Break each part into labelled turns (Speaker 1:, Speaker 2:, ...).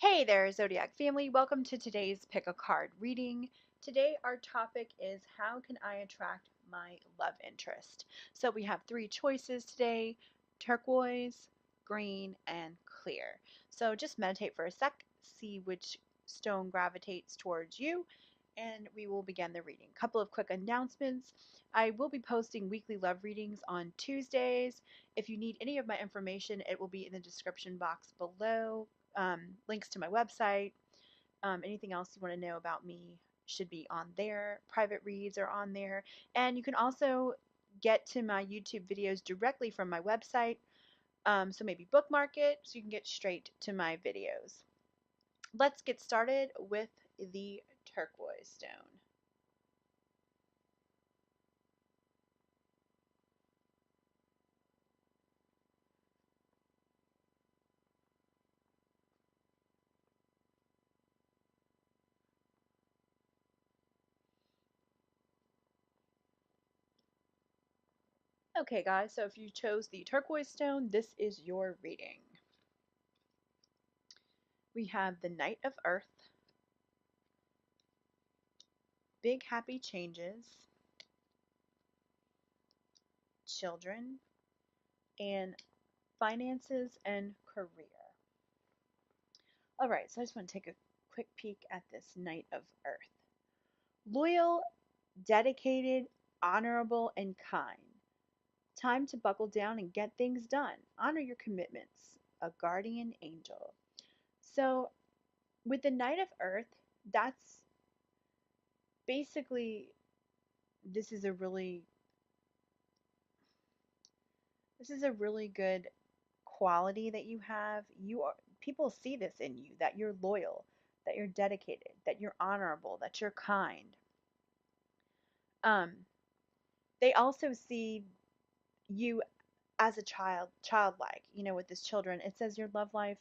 Speaker 1: Hey there, Zodiac Family. Welcome to today's Pick a Card reading. Today, our topic is how can I attract my love interest? So, we have three choices today: turquoise, green, and clear. So, just meditate for a sec, see which stone gravitates towards you, and we will begin the reading. Couple of quick announcements. I will be posting weekly love readings on Tuesdays. If you need any of my information, it will be in the description box below. Links to my website, anything else you want to know about me should be on there. Private reads are on there. And you can also get to my YouTube videos directly from my website. So maybe bookmark it so you can get straight to my videos. Let's get started with the turquoise stone. Okay, guys, so if you chose the turquoise stone, this is your reading. We have the Knight of Earth, Big Happy Changes, Children, and Finances and Career. All right, so I just want to take a quick peek at this Knight of Earth. Loyal, dedicated, honorable, and kind. Time to buckle down and get things done. Honor your commitments. A guardian angel. So, with the Knight of Earth, that's basically this is a really this is a really good quality that you have. You are People see this in you, that you're loyal, that you're dedicated, that you're honorable, that you're kind. Um, they also see you as a childlike, with this children. It says your love life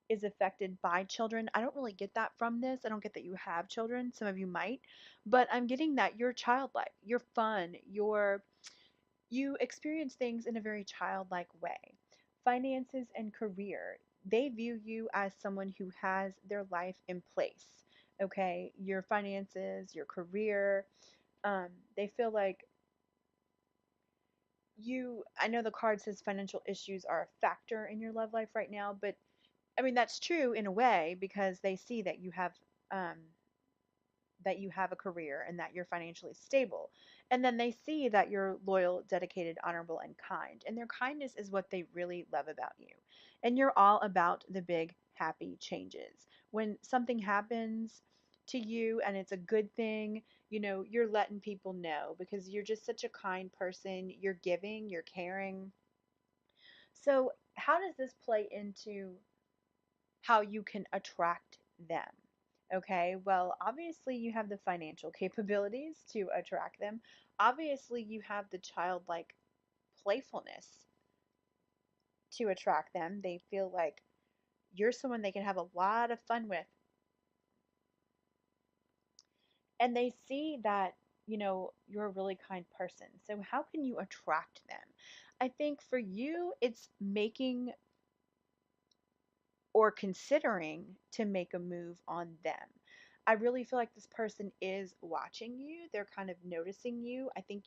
Speaker 1: is affected by children. I don't really get that from this. I don't get that you have children. Some of you might, but I'm getting that you're childlike, you're fun, you experience things in a very childlike way. Finances and career, they view you as someone who has their life in place. Okay, your finances, your career, they feel like I know the card says financial issues are a factor in your love life right now, but I mean that's true in a way because they see um that you have a career and that you're financially stable. And then they see that you're loyal, dedicated, honorable, and kind. And their kindness is what they really love about you. And you're all about the big, happy changes. When something happens to you and it's a good thing, you're letting people know because you're just such a kind person. You're giving, you're caring. So, how does this play into how you can attract them? Okay, well, obviously you have the financial capabilities to attract them. Obviously, you have the childlike playfulness to attract them. They feel like you're someone they can have a lot of fun with. And they see that, you're a really kind person. So, how can you attract them? I think for you, it's making or considering to make a move on them. I really feel like this person is watching you. They're kind of noticing you. I think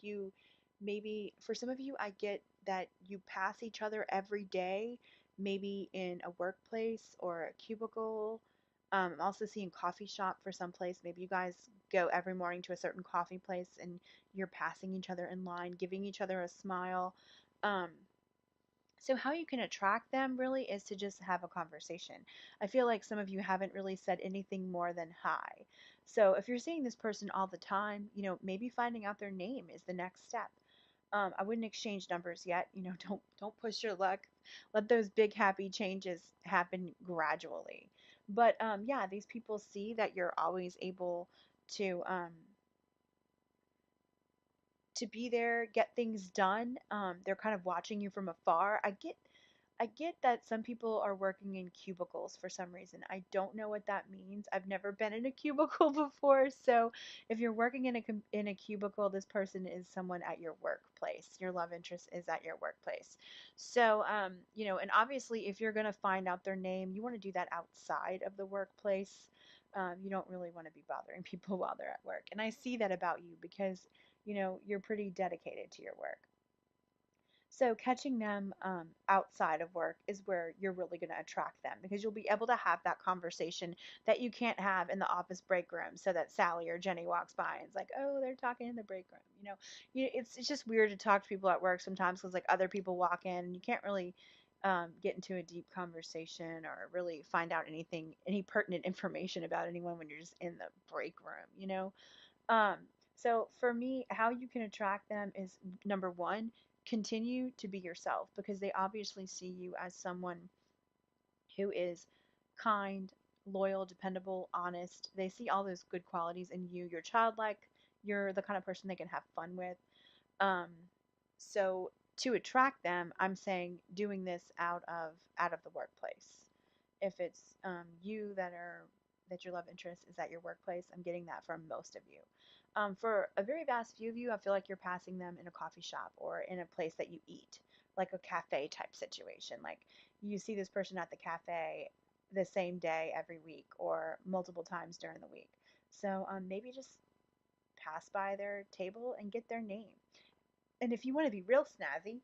Speaker 1: maybe for some of you, I get that you pass each other every day, maybe in a workplace or a cubicle. I'm also seeing coffee shop for some place. Maybe you guys go every morning to a certain coffee place and you're passing each other in line, giving each other a smile. Um, so, how you can attract them really is to just have a conversation. I feel like some of you haven't really said anything more than hi. So, if you're seeing this person all the time, maybe finding out their name is the next step. I wouldn't exchange numbers yet. Don't push your luck. Let those big happy changes happen gradually. But yeah, these people see that you're always able to be there, get things done. They're kind of watching you from afar. I get that some people are working in cubicles for some reason. I don't know what that means. I've never been in a cubicle before, so if you're working in a cubicle, this person is someone at your workplace. Your love interest is at your workplace. So, and obviously, if you're gonna find out their name, you want to do that outside of the workplace. You don't really want to be bothering people while they're at work. And I see that about you because, you're pretty dedicated to your work. So catching them outside of work is where you're really going to attract them because you'll be able to have that conversation that you can't have in the office break room. So that Sally or Jenny walks by and it's like, oh, they're talking in the break room. It's just weird to talk to people at work sometimes because like other people walk in and you can't really get into a deep conversation or really find out any pertinent information about anyone when you're just in the break room. Um, so for me, how you can attract them is number one, continue to be yourself because they obviously see you as someone who is kind, loyal, dependable, honest. They see all those good qualities in you. You're childlike. You're the kind of person they can have fun with. Um, so to attract them, I'm saying doing this out of the workplace. If it's you that your love interest is at your workplace, I'm getting that from most of you. For a very vast few of you, I feel like you're passing them in a coffee shop or in a place that you eat, like a cafe type situation. Like you see this person at the cafe the same day every week or multiple times during the week. So maybe just pass by their table and get their name. And if you want to be real snazzy,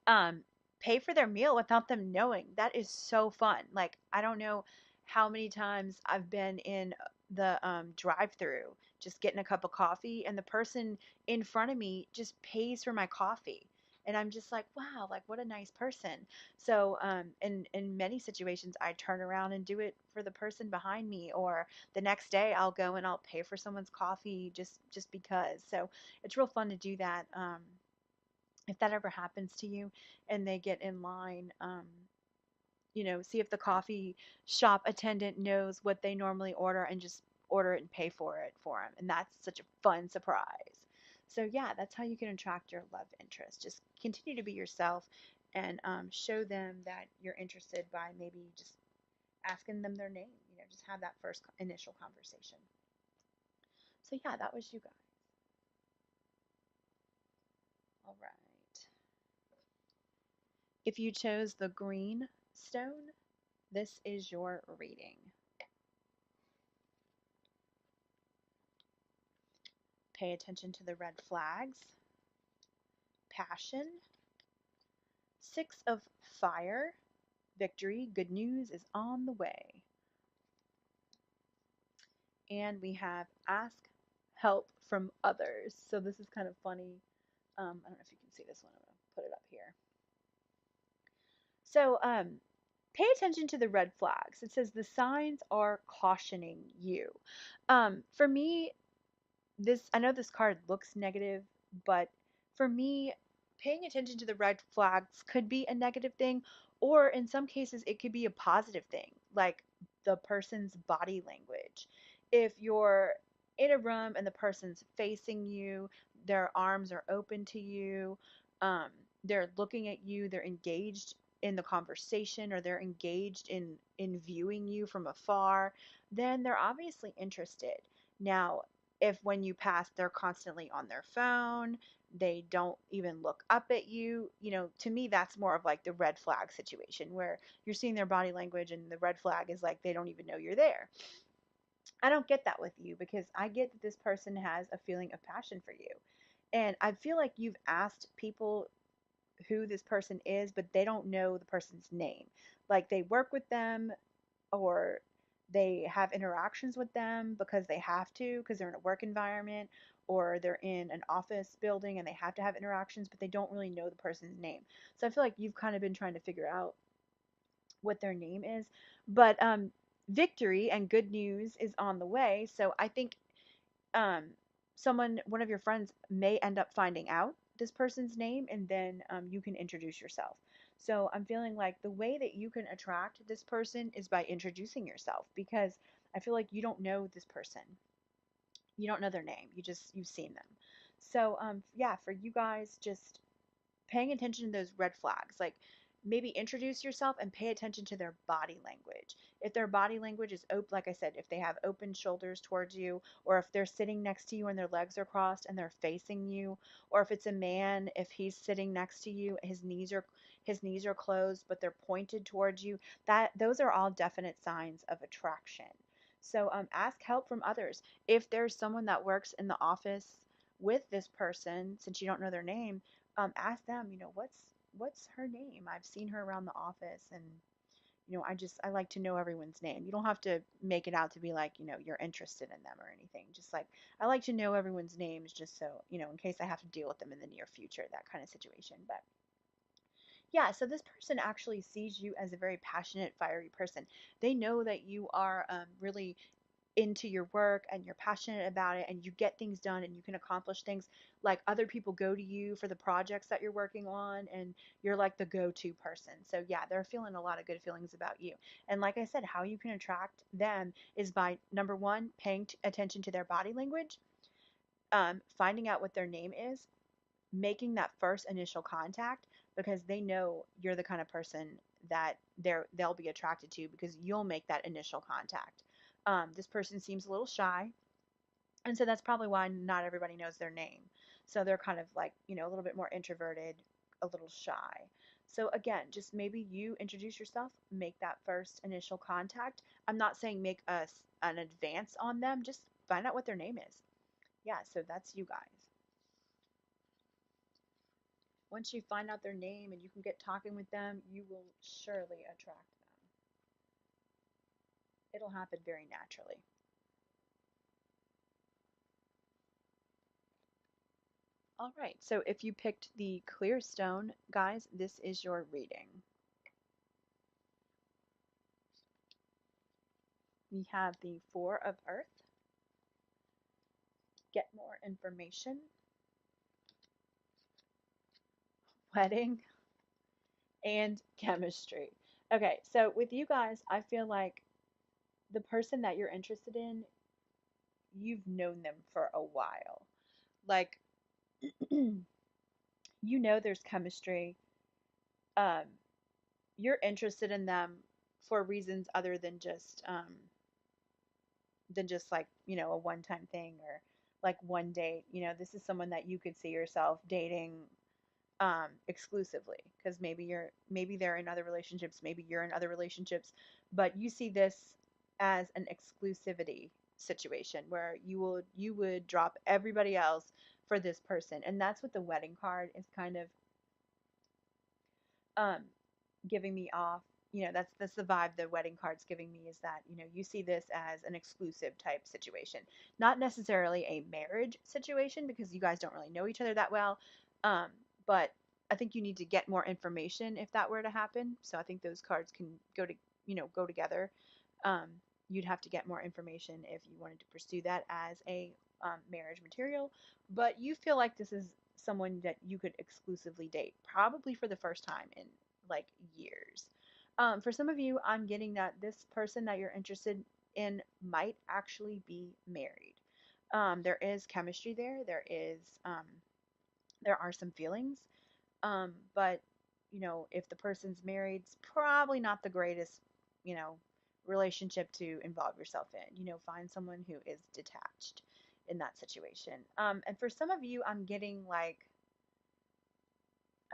Speaker 1: um, pay for their meal without them knowing. That is so fun. Like, I don't know how many times I've been in the drive-through just getting a cup of coffee, and the person in front of me just pays for my coffee. And I'm just like, wow, like what a nice person. So, in many situations, I turn around and do it for the person behind me, or the next day I'll go and I'll pay for someone's coffee just because. So, it's real fun to do that. If that ever happens to you and they get in line, see if the coffee shop attendant knows what they normally order and just order it and pay for it for them. And that's such a fun surprise. So, yeah, that's how you can attract your love interest. Just continue to be yourself and show them that you're interested by maybe just asking them their name. Just have that first initial conversation. So, yeah, that was you guys. All right. If you chose the green stone, this is your reading. Pay attention to the red flags. Passion. Six of fire. Victory. Good news is on the way. And we have ask help from others. So this is kind of funny. I don't know if you can see this one. I'm going to put it up here. So pay attention to the red flags. It says the signs are cautioning you. For me, I know this card looks negative, but for me, paying attention to the red flags could be a negative thing, or in some cases, it could be a positive thing, like the person's body language. If you're in a room and the person's facing you, their arms are open to you, um, they're looking at you, they're engaged in the conversation, or they're engaged in viewing you from afar, then they're obviously interested. Now, if when you pass they're constantly on their phone, they don't even look up at you, to me that's more of like the red flag situation where you're seeing their body language and the red flag is like they don't even know you're there. I don't get that with you because I get that this person has a feeling of passion for you. And I feel like you've asked people who this person is, but they don't know the person's name. Like they work with them or they have interactions with them because they have to, because they're in a work environment or they're in an office building and they have to have interactions, but they don't really know the person's name. So I feel like you've kind of been trying to figure out what their name is. But victory and good news is on the way. So I think um, one of your friends may end up finding out this person's name and then you can introduce yourself. So I'm feeling like the way that you can attract this person is by introducing yourself because I feel like you don't know this person. You don't know their name. You've seen them. So yeah, for you guys, just paying attention to those red flags. Like maybe introduce yourself and pay attention to their body language. If their body language is open, like I said, if they have open shoulders towards you, or if they're sitting next to you and their legs are crossed and they're facing you, or if it's a man, if he's sitting next to you, his knees are closed but they're pointed towards you, that those are all definite signs of attraction. So ask help from others. If there's someone that works in the office with this person, since you don't know their name, ask them, what's her name? I've seen her around the office, and I like to know everyone's name. You don't have to make it out to be like, you're interested in them or anything. Just like, I like to know everyone's names just so, in case I have to deal with them in the near future, that kind of situation. But yeah, so this person actually sees you as a very passionate, fiery person. They know that you are really into your work and you're passionate about it and you get things done and you can accomplish things. Like, other people go to you for the projects that you're working on and you're like the go-to person. So yeah, they're feeling a lot of good feelings about you. And like I said, how you can attract them is by, number one, paying attention to their body language, finding out what their name is, making that first initial contact, because they know you're the kind of person that they'll be attracted to because you'll make that initial contact. This person seems a little shy, and so that's probably why not everybody knows their name. So they're kind of like, a little bit more introverted, a little shy. So again, just maybe you introduce yourself, make that first initial contact. I'm not saying make an advance on them, just find out what their name is. Yeah, so that's you guys. Once you find out their name and you can get talking with them, you will surely attract them. It'll happen very naturally. All right, so if you picked the clear stone, guys, this is your reading. We have the Four of Earth, get more information, wedding, and chemistry. Okay, so with you guys, I feel like the person that you're interested in, you've known them for a while. Like, there's chemistry. Um, you're interested in them for reasons other than just like, a one-time thing or like one date. This is someone that you could see yourself dating exclusively, because maybe they're in other relationships, maybe you're in other relationships, but you see this as an exclusivity situation where you would drop everybody else for this person. And that's what the wedding card is kind of um giving me off. That's the vibe the wedding card's giving me, is that, you see this as an exclusive type situation, not necessarily a marriage situation because you guys don't really know each other that well. Um, but I think you need to get more information if that were to happen. So I think those cards can go together. Um, you'd have to get more information if you wanted to pursue that as a marriage material. But you feel like this is someone that you could exclusively date, probably for the first time in like years. For some of you, I'm getting that this person that you're interested in might actually be married. There is chemistry there. There are some feelings. But if the person's married, it's probably not the greatest, you know, relationship to involve yourself in. Find someone who is detached in that situation. And for some of you, I'm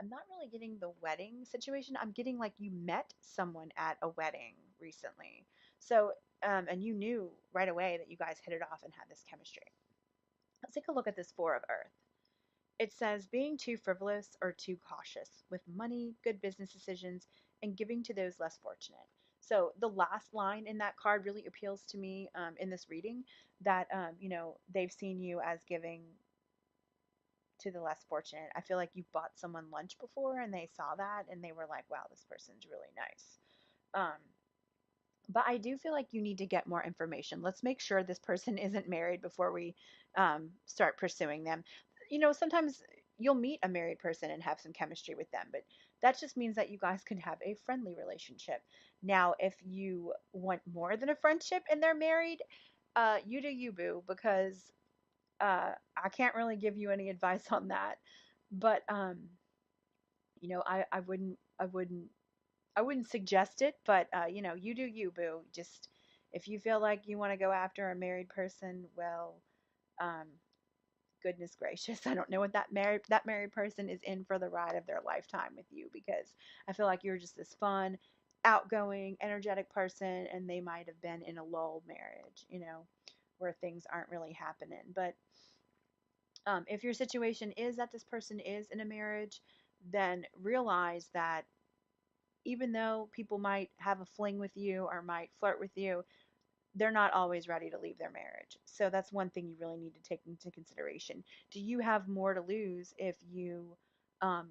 Speaker 1: not really getting the wedding situation. I'm getting like you met someone at a wedding recently. So, and you knew right away that you guys hit it off and had this chemistry. Let's take a look at this Four of Earth. It says being too frivolous or too cautious with money, good business decisions, and giving to those less fortunate. So the last line in that card really appeals to me in this reading, that they've seen you as giving to the less fortunate. I feel like you bought someone lunch before and they saw that and they were like, wow, this person's really nice. Um, but I do feel like you need to get more information. Let's make sure this person isn't married before we start pursuing them. Sometimes you'll meet a married person and have some chemistry with them, but that just means that you guys can have a friendly relationship. Now, if you want more than a friendship and they're married, you do you, boo, because I can't really give you any advice on that. But I wouldn't I wouldn't suggest it, but you know, you do you, boo. Just if you feel like you want to go after a married person, well, um, goodness gracious, I don't know what that married person is in for the ride of their lifetime with you, because I feel like you're just this fun, outgoing, energetic person, and they might have been in a lull marriage, you know, where things aren't really happening. But if your situation is that this person is in a marriage, then realize that even though people might have a fling with you or might flirt with you, they're not always ready to leave their marriage. So that's one thing you really need to take into consideration. Do you have more to lose if you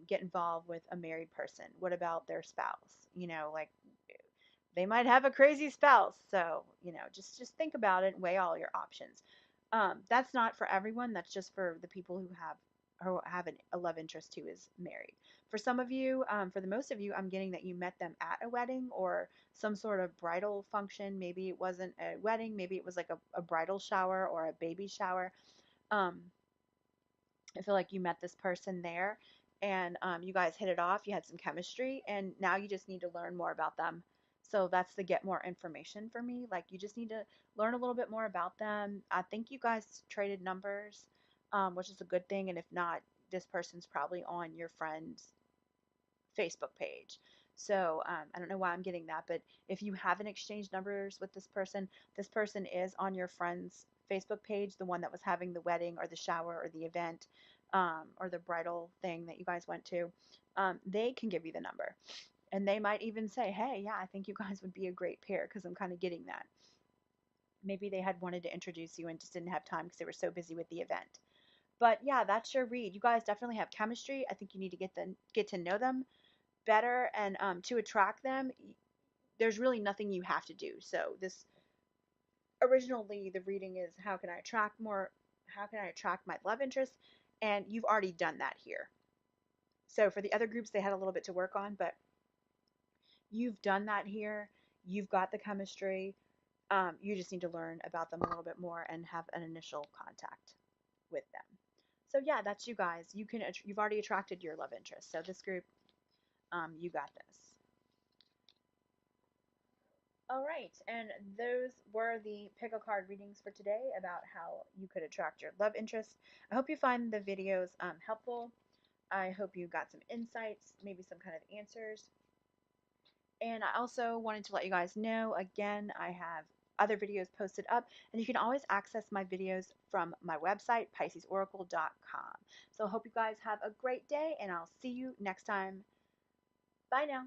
Speaker 1: get involved with a married person? What about their spouse? You know, like they might have a crazy spouse. So, you know, just think about it and weigh all your options. That's not for everyone. That's just for the people who have a love interest who is married. For some of you, for the most of you, I'm getting that you met them at a wedding or some sort of bridal function. Maybe it wasn't a wedding. Maybe it was like a bridal shower or a baby shower. Um, I feel like you met this person there and you guys hit it off. You had some chemistry, and now you just need to learn more about them. So that's the get more information for me. Like, you just need to learn a little bit more about them. I think you guys traded numbers, which is a good thing. And if not, this person's probably on your friend's Facebook page. So I don't know why I'm getting that, but if you haven't exchanged numbers with this person is on your friend's Facebook page, the one that was having the wedding or the shower or the event, or the bridal thing that you guys went to. They can give you the number. And they might even say, hey, yeah, I think you guys would be a great pair, because I'm kind of getting that. Maybe they had wanted to introduce you and just didn't have time because they were so busy with the event. But yeah, that's your read. You guys definitely have chemistry. I think you need to get to know them better, and to attract them, there's really nothing you have to do. So this originally the reading is how can I attract my love interest, and you've already done that here. So for the other groups, they had a little bit to work on, but you've done that here. You've got the chemistry. You just need to learn about them a little bit more and have an initial contact with them. So yeah, that's you guys. You've already attracted your love interest. So this group, you got this. All right, and those were the pick a card readings for today about how you could attract your love interest. I hope you find the videos helpful. I hope you got some insights, maybe some kind of answers. And I also wanted to let you guys know again, I have other videos posted up, and you can always access my videos from my website, piscesoracle.com. So I hope you guys have a great day, and I'll see you next time. Bye now.